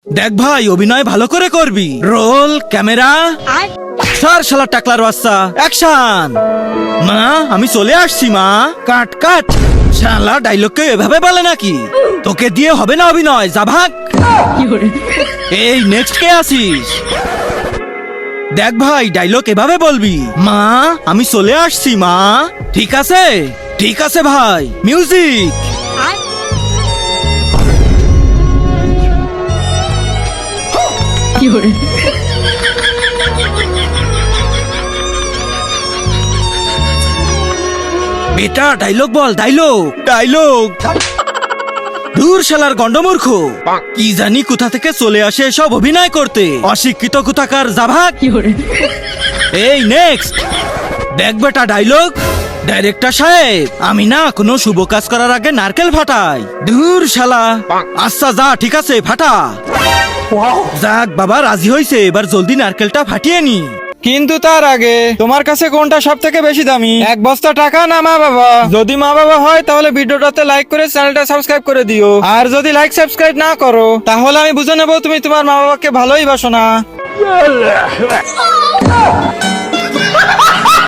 দেখ ভাই, অভিনয় ভালো করে করবি। রোল, ক্যামেরা, সার শালা টাকলার বাচ্চা, অ্যাকশন। মা, আমি চলে আসছি মা। কাট কাট। শালা ডায়লগকে এভাবে বলে নাকি? তোকে দিয়ে হবে না অভিনয়, যা ভাগ। এই নেক্সট কে আসিস? দেখ ভাই, ডায়লগ এভাবে বলবি। মা, আমি চলে আসছি মা। ঠিক আছে? ঠিক আছে ভাই, মিউজিক। বেটা ডায়লগ বল, ডায়লগ ডায়লগ। দূর শালার গন্ডমূর্খ, কি জানি কোথা থেকে চলে আসে সব অভিনয় করতে, অশিক্ষিত কোথাকার, জাভাগ। এই নেক্সট। দেখ বেটা ডায়লগ। ডাইরেক্টর সাহেব, আমি না কোনো শুভ কাজ করার আগে নারকেল ফাটাই। দূর শালা। আচ্ছা যা, ঠিক আছে ফাটা। যাক বাবা, রাজি হইছে, এবার জলদি নারকেলটা ফাটিয়ে নি। কিন্তু তার আগে তোমার কাছে কোনটা সব থেকে বেশি দামি, এক বস্তা টাকা না মা বাবা? যদি মা বাবা হয় তাহলে ভিডিওটাতে লাইক করে চ্যানেলটা সাবস্ক্রাইব করে দিও, আর যদি লাইক সাবস্ক্রাইব না করো তাহলে আমি বুঝে নেবো তুমি তোমার মা বাবাকে ভালোই বাসো না।